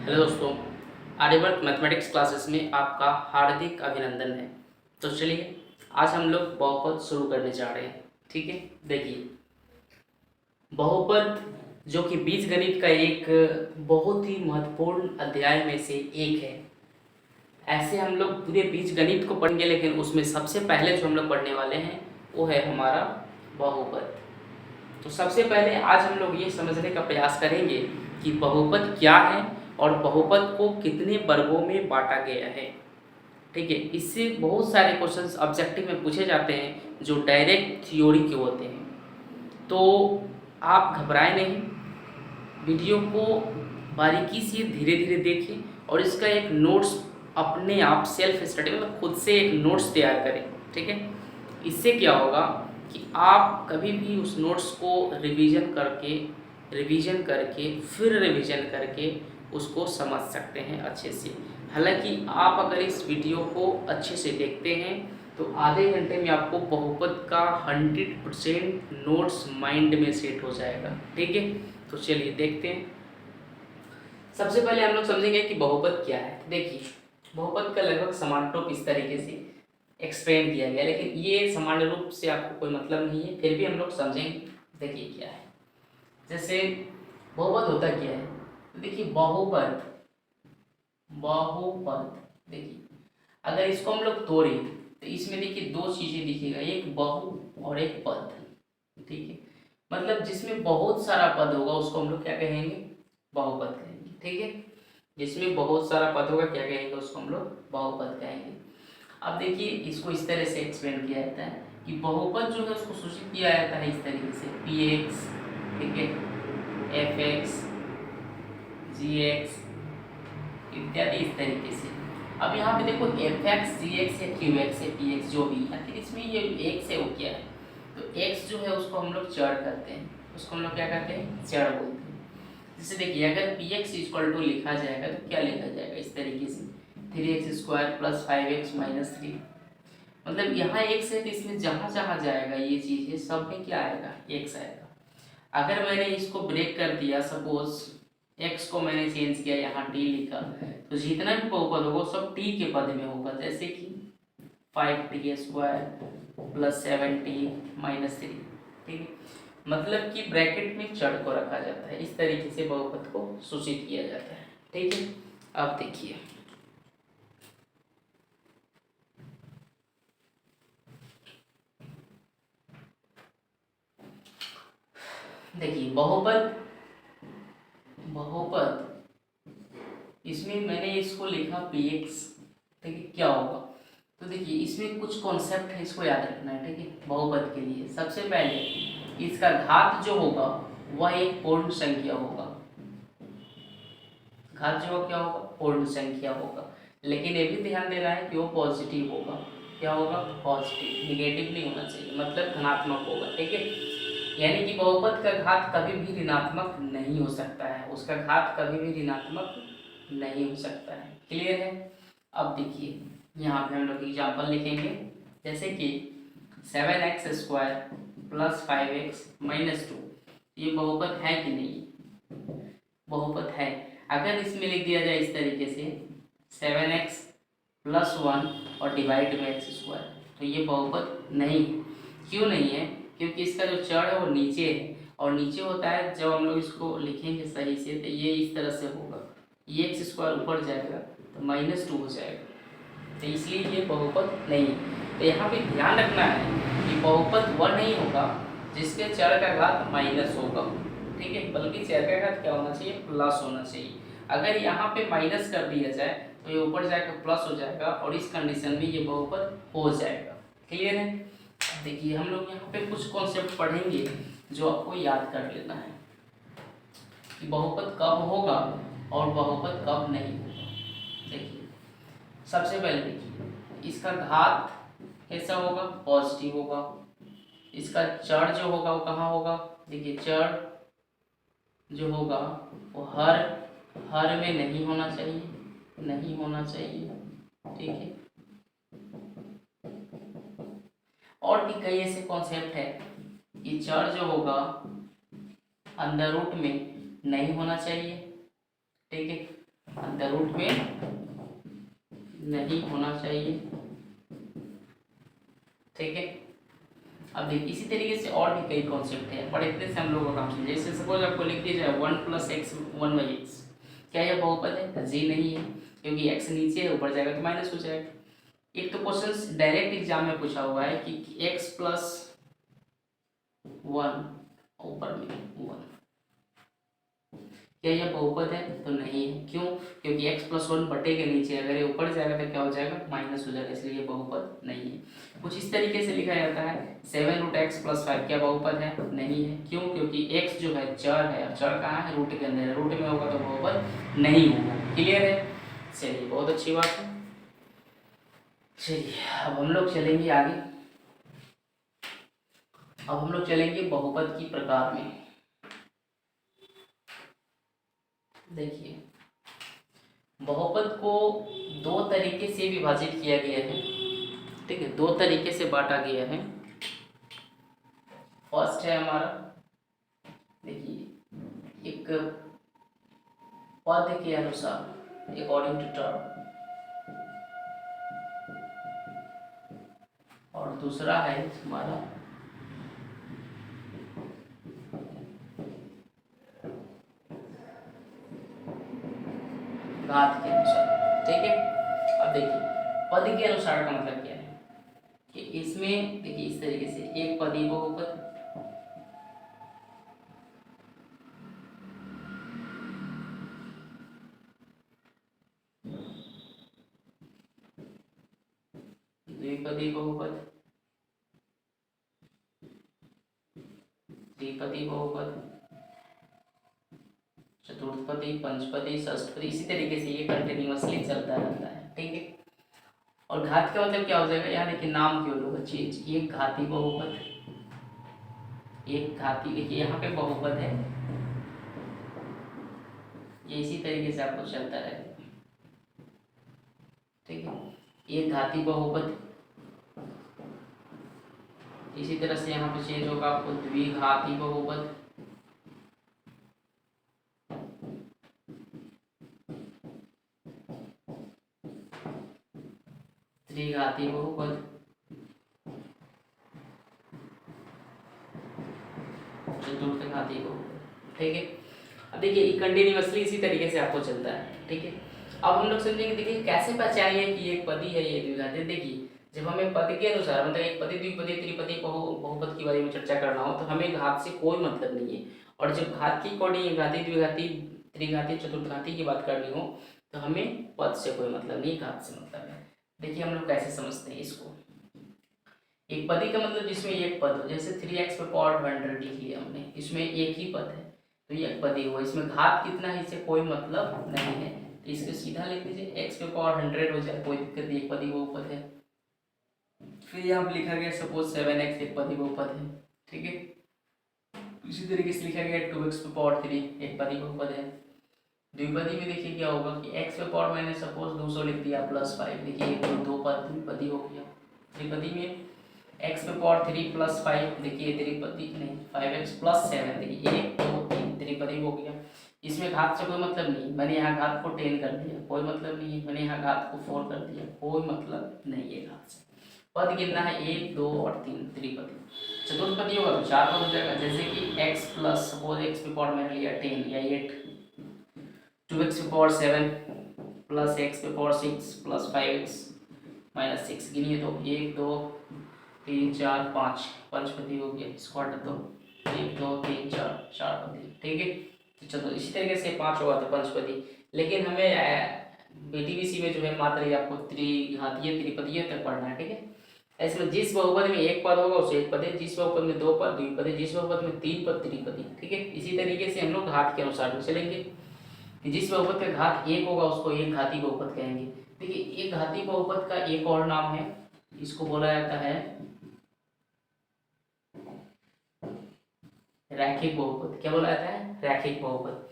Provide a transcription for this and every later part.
Hello दोस्तों, Aryavart mathematics classes में आपका हार्दिक अभिनंदन है। तो चलिए आज हम लोग बहुपद शुरू करने जा रहे हैं। ठीक है, देखिए बहुपद जो कि बीजगणित का एक बहुत ही महत्वपूर्ण अध्याय में से एक है। ऐसे हम लोग पूरे बीजगणित को पढ़ेंगे, लेकिन उसमें सबसे पहले जो हम लोग पढ़ने वाले हैं वो है हमारा बहुपद। तो सबसे पहले आज हम लोग ये समझने का प्रयास करेंगे कि बहुपद क्या है और बहुपद को कितने वर्गों में बांटा गया है। ठीक है, इससे बहुत सारे क्वेश्चंस ऑब्जेक्टिव में पूछे जाते हैं जो डायरेक्ट थ्योरी के होते हैं। तो आप घबराएं नहीं, वीडियो को बारीकी से धीरे धीरे देखिए और इसका एक नोट्स अपने आप सेल्फ स्टडी मतलब खुद से एक नोट्स तैयार करें। ठीक है, इससे क्या होगा कि आप कभी भी उस नोट्स को रिवीजन करके फिर रिवीजन करके उसको समझ सकते हैं अच्छे से। हालांकि आप अगर इस वीडियो को अच्छे से देखते हैं तो आधे घंटे में आपको बहुपद का 100% नोट्स माइंड में सेट हो जाएगा। ठीक है, तो चलिए देखते हैं। सबसे पहले हम लोग समझेंगे कि बहुपद क्या है। देखिए बहुपद का लगभग समान रूप इस तरीके से एक्सप्लेन किया गया, लेकिन ये सामान्य रूप से आपको कोई मतलब नहीं है, फिर भी हम लोग समझेंगे। देखिए क्या है, जैसे बहुपद होता क्या है। तो देखिए बहुपद बहुपद देखिए अगर इसको हम लोग तोड़ें तो इसमें देखिए दो चीज़ें दिखेगा, एक बहु और एक पद। ठीक है, मतलब जिसमें बहुत सारा पद होगा उसको हम लोग क्या कहेंगे, बहुपद कहेंगे। ठीक है, जिसमें बहुत सारा पद होगा क्या कहेंगे, उसको हम लोग बहुपद कहेंगे। अब देखिए इसको इस तरह से एक्सप्लेन किया जाता है कि बहुपद जो है उसको सूचित किया जाता है इस तरीके से पी एक्स, ठीक है, एफ एक्स, जी एक्स इत्यादि इस तरीके से। अब यहाँ पे देखो एफ एक्स, जी एक्स या क्यू एक्स या पी एक्स जो भी, आखिर इसमें ये एक्स है वो क्या है, तो एक्स जो है उसको हम लोग चर करते हैं, उसको हम लोग क्या करते हैं, चर बोलते हैं। जैसे देखिए अगर पी एक्स इक्वल टू लिखा जाएगा तो क्या लिखा जाएगा इस तरीके से 3x² + 5x - 3। मतलब यहाँ एक्स है तो इसमें जहाँ जहाँ जाएगा ये चीज़ है सब में क्या आएगा, एक्स आएगा। अगर मैंने इसको ब्रेक कर दिया, सपोज एक्स को मैंने चेंज किया, यहाँ टी लिखा, तो जितना भी बहुपद होगा सब टी के पद में होगा। जैसे कि 5t² + 7t - 3। ठीक है, मतलब कि ब्रैकेट में चर को रखा जाता है, इस तरीके से बहुपद को सूचित किया जाता है। ठीक है, अब देखिए देखिए बहुपद बहुपद इसमें मैंने इसको लिखा पी एक्स। ठीक है, क्या होगा, तो देखिए इसमें कुछ कॉन्सेप्ट है, इसको याद रखना है। ठीक है, बहुपद के लिए सबसे पहले इसका घात जो होगा वह एक पूर्ण संख्या होगा। घात जो क्या होगा, पूर्ण संख्या होगा, लेकिन ये भी ध्यान देना है कि वो पॉजिटिव होगा। क्या होगा, पॉजिटिव, निगेटिव नहीं होना चाहिए, मतलब धनात्मक होगा। ठीक है, यानी कि बहुपद का घात कभी भी ऋणात्मक नहीं हो सकता है, उसका घात कभी भी ऋणात्मक नहीं हो सकता है। क्लियर है। अब देखिए यहाँ पे हम लोग एग्जाम्पल लिखेंगे, जैसे कि 7x² + 5x - 2, ये बहुपद है कि नहीं, बहुपद है। अगर इसमें लिख दिया जाए इस तरीके से 7x + 1 और डिवाइड बाई x², तो ये बहुपद नहीं। क्यों नहीं है, क्योंकि इसका जो चर है वो नीचे है, और नीचे होता है जब हम लोग इसको लिखेंगे सही से तो ये इस तरह से होगा, ये x² ऊपर जाएगा तो -2 हो जाएगा, तो इसलिए ये बहुपद नहीं है। तो यहाँ पे ध्यान रखना है कि बहुपद वह नहीं होगा जिसके चर का घात माइनस होगा। ठीक है, बल्कि चर का घात क्या होना चाहिए, प्लस होना चाहिए। अगर यहाँ पे माइनस कर दिया जाए तो ये ऊपर जाकर प्लस हो जाएगा, और इस कंडीशन में ये बहुपद हो जाएगा। क्लियर है। देखिए हम लोग यहाँ पे कुछ कॉन्सेप्ट पढ़ेंगे जो आपको याद कर लेना है कि बहुपद कब होगा और बहुपद कब नहीं होगा। देखिए सबसे पहले देखिए इसका घात कैसा होगा, पॉजिटिव होगा। इसका चर जो होगा वो कहाँ होगा, देखिए चर जो होगा वो हर में नहीं होना चाहिए, नहीं होना चाहिए। ठीक है, और भी कई ऐसे कॉन्सेप्ट है कि चर जो होगा अंडर रूट में नहीं होना चाहिए। ठीक है, अंडर रूट में नहीं होना चाहिए, ठीक है। अब देखिए इसी तरीके से और भी कई कॉन्सेप्ट है, बड़े इतने से हम लोग का काम समझे। जैसे सपोज आपको लिख दिया जाए 1 + x 1/x, क्या यह बहुपद है? जी नहीं है, क्योंकि x नीचे है, ऊपर जाएगा तो माइनस हो जाएगा। एक तो क्वेश्चन डायरेक्ट एग्जाम में पूछा हुआ है कि x + 1 ऊपर में 1, क्या यह बहुपद है? तो नहीं है, क्यों? क्योंकि x + 1 बटे के नीचे, अगर ये ऊपर जाएगा तो क्या हो जाएगा? माइनस हो जाएगा, इसलिए ये बहुपद नहीं है। कुछ इस तरीके से लिखा जाता है 7√x + 5, क्या बहुपद है? नहीं है, क्यों? क्योंकि x जो है चर है, और चर कहाँ है? रूट के अंदर है, रूट में होगा तो बहुपद नहीं होगा। क्लियर है? चलिए, बहुत अच्छी बात है। चलिए अब हम लोग चलेंगे आगे। अब हम लोग चलेंगे बहुपद की प्रकार में। देखिए बहुपद को दो तरीके से विभाजित किया गया है, ठीक है, दो तरीके से बांटा गया है। फर्स्ट है हमारा, देखिए एक पद के अनुसार, अकॉर्डिंग टू टर्म, और दूसरा है हमारा घात के अनुसार, ठीक है। अब देखिए पद के अनुसार का मतलब क्या है कि इसमें देखिए इस तरीके से एक पदी बहुपद, द्विपदी बहुपद, त्रिपदी बहुपद, चतुर्थपदी, पंचपदी, षष्ठपदी, इसी तरीके से ये कंटिन्यूअसली चलता रहता है, ठीक है। और घात का मतलब क्या हो जाएगा? यहाँ देखिए नाम क्यों लोग चीज, एक घाती बहुपद, एक घाती, देखिए यहाँ पे बहुपद है, ये इसी तरीके से आपको चलता रहेगा, ठीक है। एक घाती बहुपद, इसी तरह से यहाँ पे चेंज होगा आपको द्विघाती बहुपद, त्रिघाती बहुपद, चतुर्थघाती बहुपद, ठीक है। अब देखिए कंटिन्यूअसली इसी तरीके से आपको चलता है, ठीक है। अब हम लोग समझेंगे, देखिए कैसे पहचानिए कि एक पदी है ये द्विघाती। देखिए जब हमें पद के अनुसार, मतलब एक पदी, द्विपदी, त्रिपदी, बहुपद के बारे में चर्चा करना हो तो हमें घात से कोई मतलब नहीं है। और जब घात की कोडी घाती, द्विघाती, त्रिघाती, चतुर्थघाती की बात करनी हो तो हमें पद से कोई मतलब नहीं, घात से मतलब है। देखिए हम लोग कैसे समझते हैं इसको। एक पदी का मतलब जिसमें एक पद हो, जैसे 3x⁴ लिख लिया हमने, इसमें एक ही पद है तो ये एक पदी हुआ। इसमें घात कितना है इससे कोई मतलब नहीं है, तो इसको सीधा लिख लीजिए x⁴ हो जाए, कोई दिक्कत नहीं, एक पदी बहुपद है। फिर यहाँ पे लिखा गया सपोज 7x एक पदी बहुपद है, ठीक है। इसी तरीके से लिखा गया 2x⁴ एक पदी बहुपद है। द्विपदी में देखिए क्या होगा कि x⁴ मैंने सपोज 200 लिख दिया +5, देखिए दो पद द्विपदी हो गया। त्रिपदी में x⁴ 3 + 5, देखिए त्रिपदी नहीं 5x + 7, देखिए 1 2 3 त्रिपदी हो गया। इसमें घात से कोई मतलब नहीं, मैंने यहाँ घात को 10 कर दिया, कोई मतलब नहीं है, मैंने यहाँ घात को 4 कर दिया, कोई मतलब नहीं है घात से। पद गिनना है 1 2 और 3, त्रिपदी। चतुर्थपदी होगा तो 4 पद हो जाएगा, जैसे कि x प्लस सपोज x⁴ मैंने लिया 10 या 8, 2x⁴ 7 plus x⁴ 6 plus 5x - 6, गिनिए तो 1 2 3 4 5, पंचपदी हो गया, इसको हटा दो, 1 2 3 4, चार पदी, ठीक है। तो चलो इसी तरीके से 5 होगा तो पंचपदी। लेकिन हमें बीटीबीसी में जो है मात्र ये आपको त्रिघातीय त्रिपदीय तक पढ़ना है, ठीक है। ऐसे में जिस बहुपद में एक पद होगा उसे एक पद है, जिस बहुपद में 2 पद द्विपद है, जिस बहुपद में 3 पद त्रिपदी, ठीक है। इसी तरीके से हम लोग घात के अनुसार भी चलेंगे कि जिस बहुपद का घात 1 होगा उसको एक घाती बहुपद कहेंगे। देखिए एक घाती बहुपद का एक और नाम है, इसको बोला जाता है रैखिक बहुपद। क्या बोला जाता है? रैखिक बहुपद।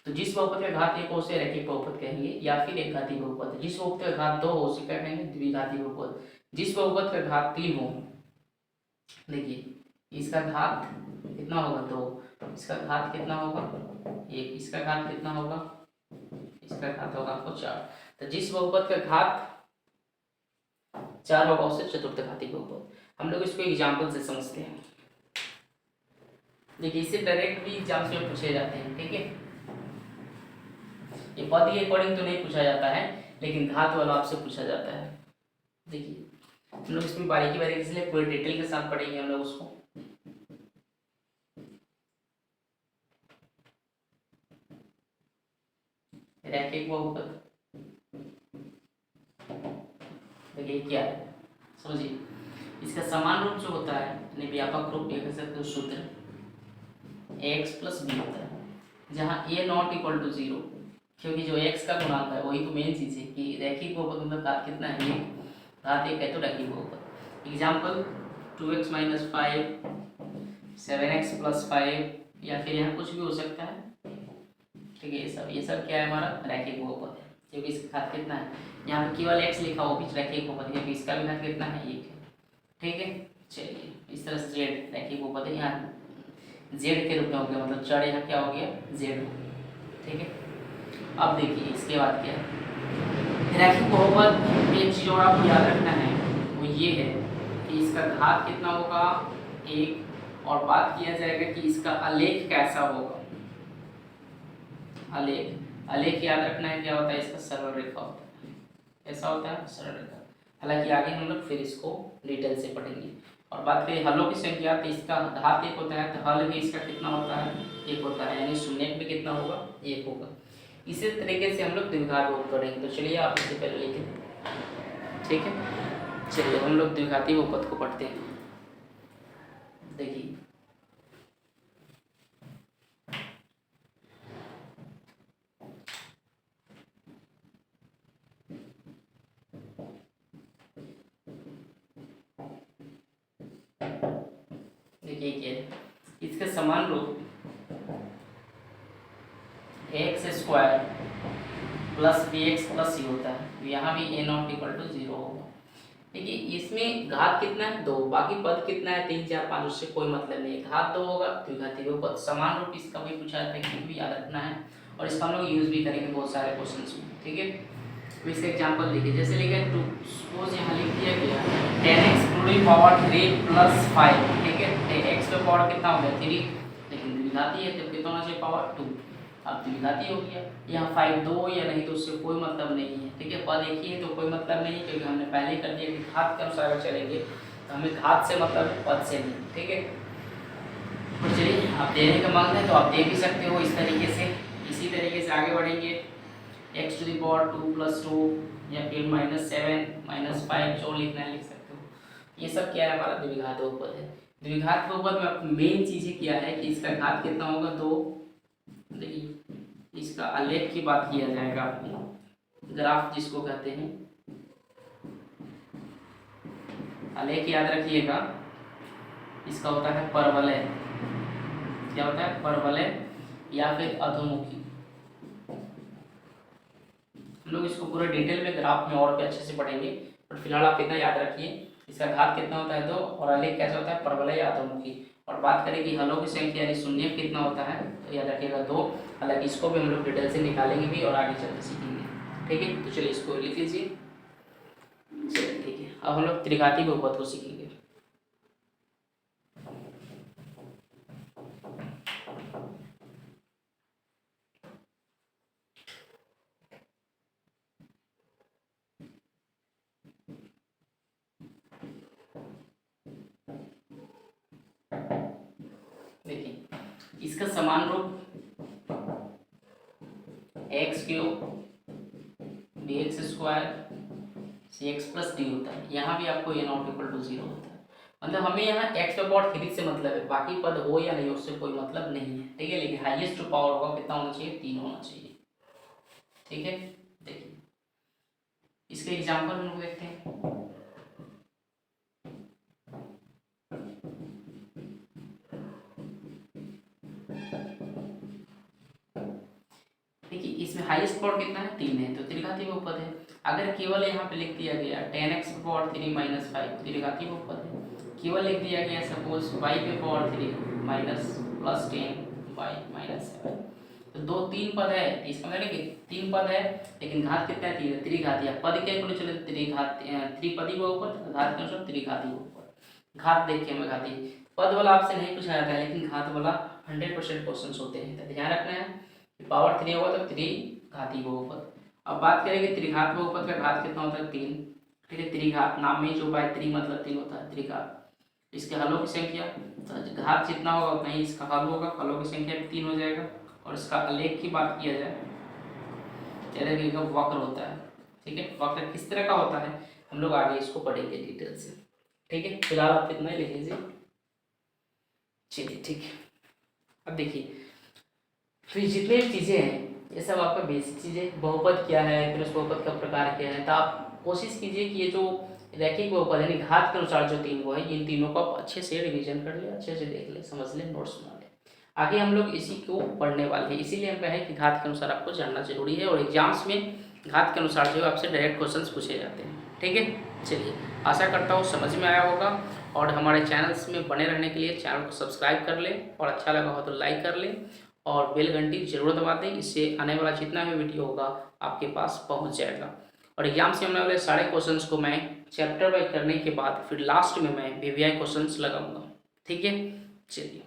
तो जिस बहुपद का घात 1 हो उसे रैखिक बहुपद कहेंगे, या फिर एक घाती बहुपद। जिस बहुपद का घात 2 हो उसे क्या कहेंगे? द्विघाती बहुपद। जिस बहुपद का घात 3 हो, देखिए इसका घात कितना होगा? 2, इसका घात कितना होगा? 1, इसका घात कितना होगा? इसका घात होगा आपको 4। तो जिस बहुपद का घात 4 होगा उसे चतुर्थघाती बहुपद। हम लोग इसको एग्जाम्पल से समझते हैं। देखिए इसे डायरेक्ट भी एग्जाम से पूछे जाते हैं, ठीक है। ये पद के अकॉर्डिंग तो नहीं पूछा जाता है, लेकिन घात वाला आपसे पूछा जाता है। देखिए हम लोग इसमें बारीकी बारीकी इसलिए पूरे डिटेल के साथ पढ़ेंगे हम लोग उसको। रैखिक बहुपद देखिए क्या है, समझिए। इसका समान रूप जो होता है यानी व्यापक रूप ये कह सकते हो सूत्र ax प्लस बी होता है, जहाँ a नॉट इक्वल टू 0, क्योंकि जो x का गुणांक है वही तो मेन चीज़ है कि रैखिक बहुपद में घात कितना है, घात 1 है तो रैखिक बहुपद। Example 2x minus 5, 7x plus 5, या फिर यहाँ कुछ भी हो सकता है, ठीक है। ये सब क्या है हमारा रैखिक बहुपद है, क्योंकि इसका घात कितना है, यहाँ पे केवल x लिखा हो भी रैखिक बहुपद, क्योंकि इसका भी घात कितना है 1 है, ठीक है। चलिए इस तरह से z रैखिक बहुपद है, यहाँ z के रूप में हो गया, मतलब 4 यहाँ क्या हो गया z, ठीक है। अब देखिए इसके बाद क्या है, रैखिक बहुपद एक चीज़ और आपको याद रखना है वो ये है कि इसका घात कितना होगा 1, और बात किया जाएगा कि इसका आलेख कैसा होगा। आलेख याद रखना है क्या होता है, इसका सरल रेखा होता है। ऐसा होता है सरल रेखा। हालांकि आगे हम लोग फिर इसको डिटेल से पढ़ेंगे। और बात करें हलों की संख्या, तो इसका घात 1 होता है, तो हल भी इसका कितना होता है 1 होता है, यानी शून्य भी कितना होगा 1 होगा। इसी तरीके से हम लोग द्विघात बहुपद पढ़ेंगे। तो चलिए आप इससे पहले लिख लें, ठीक है। चलिए हम लोग द्विघाती बहुपद को पढ़ते हैं। देखिए क्या है, इसका समान रूप x square plus b x plus c होता है, तो यहाँ भी ए नॉट इक्वल टू 0 होगा। देखिए इसमें घात कितना है 2, बाकी पद कितना है 3 4 5, उससे कोई मतलब नहीं है। घात 2 होगा द्विघाती बहुपद, समान रूप इसका भी पूछा जाता है, कि भी याद रखना है, और इसका हम लोग यूज भी करेंगे बहुत सारे क्वेश्चंस में, ठीक है। तो इसका एग्जांपल देखिए, जैसे लिखा है 2, सपोज यहाँ लिख दिया गया 10x पूरी पावर 3 प्लस 5, ठीक है। x का पावर कितना हो गया 3, लेकिन द्विघाती है तो कितना होना चाहिए पावर 2, अब द्विघाती हो गया। यहाँ 5 2 या नहीं तो उससे कोई मतलब नहीं है, ठीक है। पद एक ही है तो कोई मतलब नहीं है, क्योंकि हमने पहले कर दिया कि घात के अनुसार चलेंगे, तो हमें घात से मतलब है पद से नहीं, ठीक है। तो चलिए आप देने का मांग है तो आप दे भी सकते हो इस तरीके से। इसी तरीके से आगे बढ़ेंगे, x to the power 2 plus 2, या फिर -7 -5 जो लिखना है लिख सकते हो। ये सब क्या है हमारा द्विघात बहुपद है। द्विघात बहुपद में आपको मेन चीज़ें क्या है कि इसका घात कितना होगा 2। देखिए इसका आलेख की बात किया जाएगा, आपको ग्राफ जिसको कहते हैं, आलेख याद रखिएगा। इसका होता है परवलय, क्या होता है परवलय या फिर अधोमुखी। हम लोग इसको पूरा डिटेल में ग्राफ में और भी अच्छे से पढ़ेंगे, बट फिलहाल आप इतना याद रखिए इसका घात कितना होता है 2, और आलेख कैसा होता है परवलय या अधोमुखी। और बात करें कि हलों की संख्या यानी शून्य कितना होता है, तो याद रखिएगा 2। हालांकि इसको भी हम लोग डिटेल से निकालेंगे भी और आगे चलते सीखेंगे, ठीक है। तो चलिए इसको लिख लीजिए, चलिए ठीक है। अब हम लोग त्रिघाती बहुपद को सीखेंगे। देखिए इसका समान रूप x cube d x square c x plus d होता है। यहाँ भी आपको ए नॉट इक्वल टू 0 होता है, मतलब हमें यहाँ एक्स का पावर 3 से मतलब है, बाकी पद हो या नहीं उससे कोई मतलब नहीं है, ठीक है। लेकिन हाईएस्ट पावर होगा कितना होना चाहिए 3 होना चाहिए, ठीक है। देखिए इसके एग्जाम्पल हम लोग देखते हैं। देखिए इसमें हाईएस्ट पावर कितना है 3 है, तो त्रिघाती बहुपद है। अगर केवल यहाँ पे लिख दिया गया 10x पे पावर 3 माइनस 5, त्रिघाती बहुपद है। केवल लिख दिया गया सपोज y पे power 3 minus plus 10 y minus 7, तो 2 3 पद है, तो इसका मतलब कि 3 पद है, लेकिन घात कितना है 3 है, त्रिघातीय। पद क्या है चले त्रिपदी बहुपद, घात के अनुसार त्रिघाती बहुपद। घात देखिए हमें घाती पद वाला आपसे नहीं पूछा जाता है, लेकिन घात वाला 100% क्वेश्चन होते हैं, तो ध्यान रखना है कि पावर 3 होगा तो त्रिघाती बहुपद। अब बात करेंगे त्रिघात बहुपद का घात कितना होता है 3, ठीक है। त्रिघात नाम में ही जो बाय त्रि मतलब 3 होता है, त्रिघात। इसके हलों की संख्या, तो घात जितना होगा उतना ही इसका हल होगा, हलों की संख्या भी 3 हो जाएगा। और इसका आलेख की बात किया जाए, चलिए वक्र होता है, ठीक है। वक्र किस तरह का होता है हम लोग आगे इसको पढ़ेंगे डिटेल से, ठीक है। फिलहाल आप इतना ही लिख लीजिए, चलिए ठीक है। अब देखिए फिर जितने भी चीज़ें हैं ये सब आपका बेसिक चीज़ें, बहुपद क्या है, फिर उस बहुपद का प्रकार क्या है, तो आप कोशिश कीजिए कि ये जो रैखिक बहुपद यानी घात के अनुसार जो 3 वो है, इन तीनों को आप अच्छे से रिवीजन कर ले, अच्छे से देख ले, समझ ले, नोट्स बना ले। आगे हम लोग इसी को पढ़ने वाले हैं, इसीलिए हम कहें कि घात के अनुसार आपको जानना जरूरी है, और एग्जाम्स में घात के अनुसार जो आपसे डायरेक्ट क्वेश्चन पूछे जाते हैं, ठीक है। चलिए आशा करता हूँ समझ में आया होगा, और हमारे चैनल्स में बने रहने के लिए चैनल को सब्सक्राइब कर लें, और अच्छा लगा हो तो लाइक कर लें, और बेल घंटी जरूर दबा दें, इससे आने वाला जितना भी वीडियो होगा आपके पास पहुंच जाएगा। और एग्जाम से होने वाले सारे क्वेश्चंस को मैं चैप्टर वाइज करने के बाद फिर लास्ट में मैं वीवीआई क्वेश्चंस लगाऊंगा, ठीक है। चलिए।